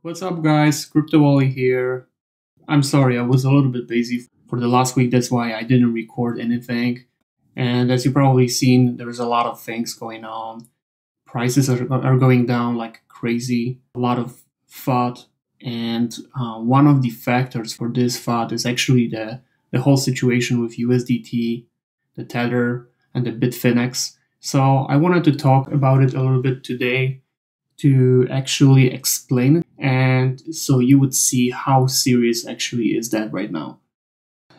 What's up, guys? Crypto Wally here. I'm sorry, I was a little bit busy for the last week. That's why I didn't record anything. And as you probably seen, there's a lot of things going on. Prices are going down like crazy. A lot of FUD. And one of the factors for this FUD is actually the whole situation with USDT, the Tether, and the Bitfinex. So I wanted to talk about it a little bit today to actually explain it, and so you would see how serious actually is that right now.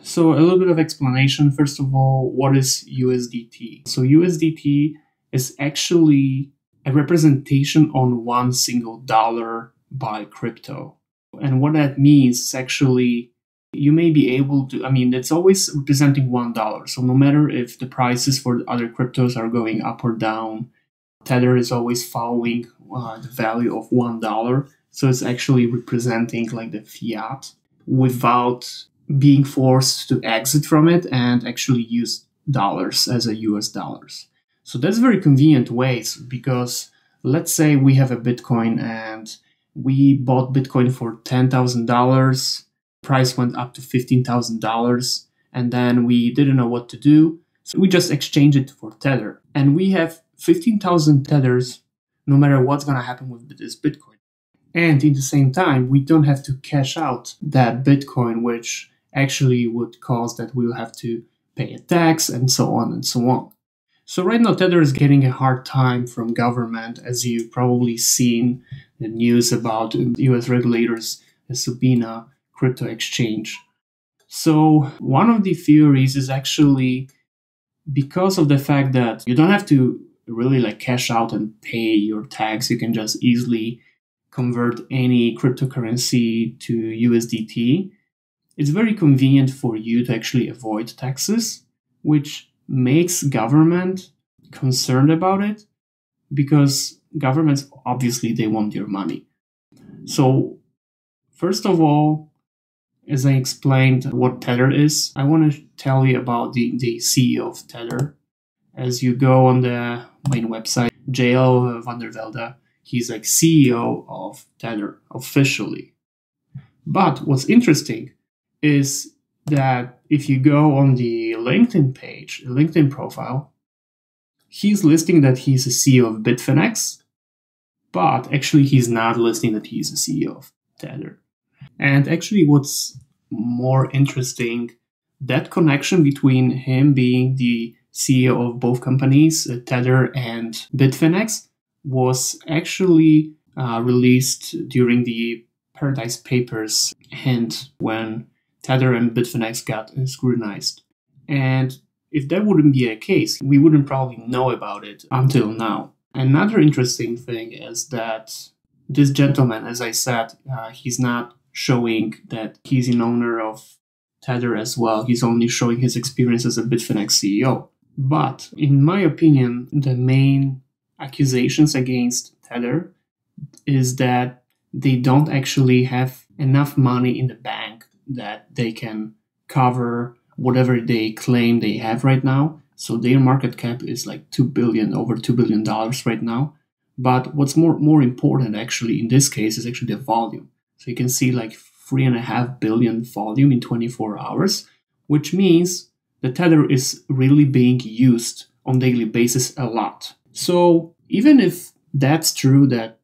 So a little bit of explanation. First of all, what is USDT? So USDT is actually a representation on one single dollar by crypto. And what that means is actually you may be able to, it's always representing $1. So no matter if the prices for other cryptos are going up or down, Tether is always following the value of $1. So it's actually representing like the fiat without being forced to exit from it and actually use dollars as a US dollars. So that's very convenient ways, because let's say we have a Bitcoin and we bought Bitcoin for $10,000, price went up to $15,000, and then we didn't know what to do. So we just exchange it for Tether, and we have 15,000 tethers no matter what's going to happen with this Bitcoin. And in the same time, we don't have to cash out that Bitcoin, which actually would cause that we'll have to pay a tax and so on and so on. So right now, Tether is getting a hard time from government, as you've probably seen the news about US regulators, the Subpoena crypto exchange. So one of the theories is actually because of the fact that you don't have to really like cash out and pay your tax. You can just easily convert any cryptocurrency to USDT. It's very convenient for you to actually avoid taxes, which makes government concerned about it, because governments, obviously, they want your money. So first of all, as I explained what Tether is, I want to tell you about the CEO of Tether. As you go on the main website, JL van der Velde, he's like CEO of Tether officially. But what's interesting is that if you go on the LinkedIn page, the LinkedIn profile, he's listing that he's a CEO of Bitfinex, but actually he's not listing that he's a CEO of Tether. And actually what's more interesting, that connection between him being the CEO of both companies, Tether and Bitfinex, was actually released during the Paradise Papers, and when Tether and Bitfinex got scrutinized. And if that wouldn't be a case, we wouldn't probably know about it until now. Another interesting thing is that this gentleman, as I said, he's not showing that he's an owner of Tether as well. He's only showing his experience as a Bitfinex CEO. But in my opinion, the main accusations against Tether is that they don't actually have enough money in the bank that they can cover whatever they claim they have right now. So their market cap is like over $2 billion right now. But what's more important actually in this case is actually the volume. So you can see like 3.5 billion volume in 24 hours, which means the Tether is really being used on a daily basis a lot. So even if that's true, that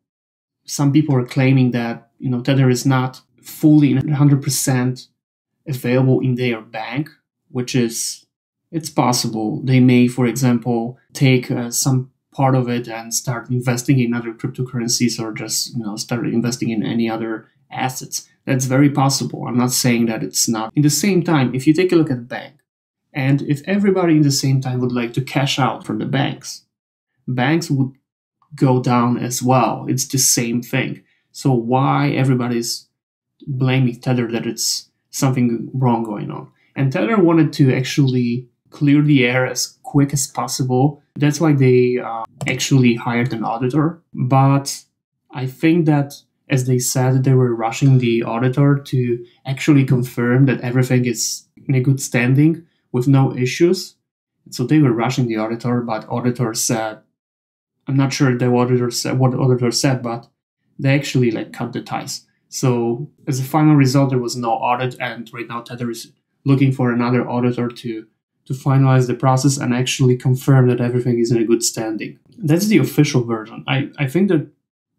some people are claiming that Tether is not fully 100% available in their bank, which is, it's possible. They may, for example, take some part of it and start investing in other cryptocurrencies, or just start investing in any other assets. That's very possible. I'm not saying that it's not. In the same time, if you take a look at the bank, and if everybody in the same time would like to cash out from the banks would go down as well. It's the same thing. So why everybody's blaming Tether that it's something wrong going on? And Tether wanted to actually clear the air as quick as possible. That's why they actually hired an auditor. But I think that, as they said, they were rushing the auditor to actually confirm that everything is in a good standing with no issues. So they were rushing the auditor, but auditor said, I'm not sure what the auditor said, but they actually like cut the ties. So as a final result, there was no audit, and right now Tether is looking for another auditor to finalize the process and actually confirm that everything is in a good standing. That's the official version. I think that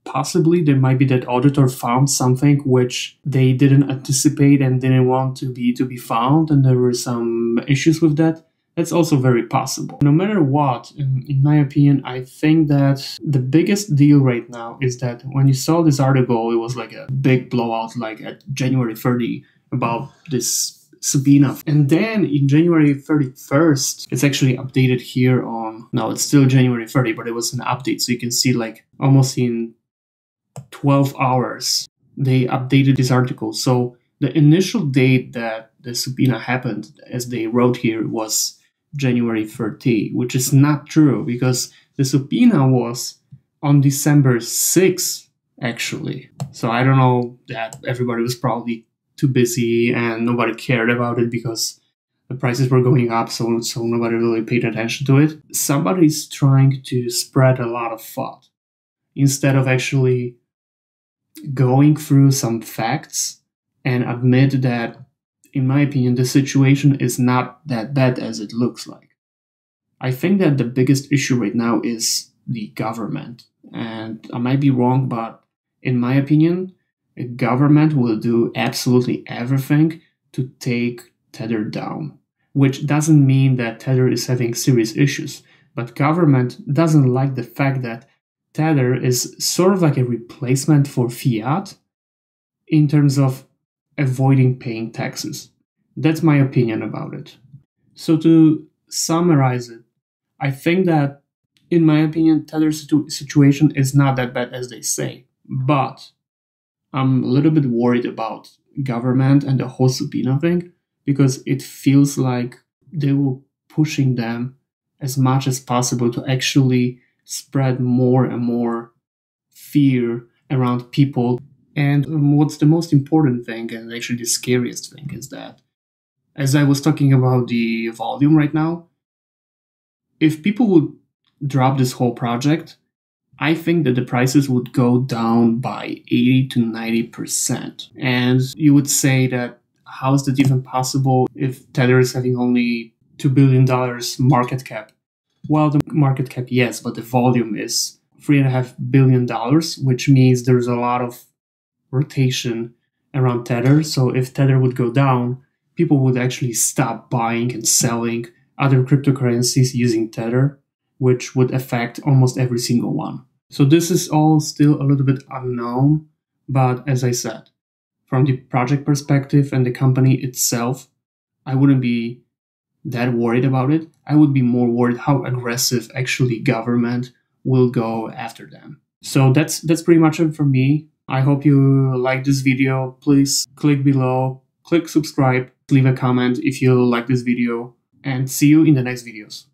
possibly there might be that auditor found something which they didn't anticipate and didn't want to be found, and there were some issues with that. That's also very possible. No matter what, in my opinion, I think that the biggest deal right now is that when you saw this article, it was like a big blowout, like at January 30, about this subpoena. And then in January 31st, it's actually updated here on, now it's still January 30, but it was an update. So you can see like almost in 12 hours, they updated this article. So the initial date that the subpoena happened, as they wrote here, was January 30, which is not true because the subpoena was on December 6th, actually. So I don't know, that everybody was probably too busy and nobody cared about it because the prices were going up, so nobody really paid attention to it. Somebody's trying to spread a lot of thought instead of actually going through some facts and admit that, in my opinion, the situation is not that bad as it looks like. I think that the biggest issue right now is the government. And I might be wrong, but in my opinion, the government will do absolutely everything to take Tether down. Which doesn't mean that Tether is having serious issues, but government doesn't like the fact that Tether is sort of like a replacement for fiat in terms of avoiding paying taxes. That's my opinion about it. So to summarize it, I think that, in my opinion, Tether's situation is not that bad as they say, but I'm a little bit worried about government and the whole subpoena thing because it feels like they were pushing them as much as possible to actually spread more and more fear around people. And what's the most important thing, and actually the scariest thing, is that, as I was talking about the volume right now, if people would drop this whole project, I think that the prices would go down by 80 to 90%. And you would say that, how is that even possible if Tether is having only $2 billion market cap? Well, the market cap, yes, but the volume is $3.5 billion, which means there's a lot of rotation around Tether. So if Tether would go down, people would actually stop buying and selling other cryptocurrencies using Tether, which would affect almost every single one. So this is all still a little bit unknown, but as I said, from the project perspective and the company itself, I wouldn't be that worried about it. I would be more worried how aggressive actually government will go after them. So that's pretty much it for me. I hope you like this video. Please click below, click subscribe, leave a comment if you like this video, and see you in the next videos.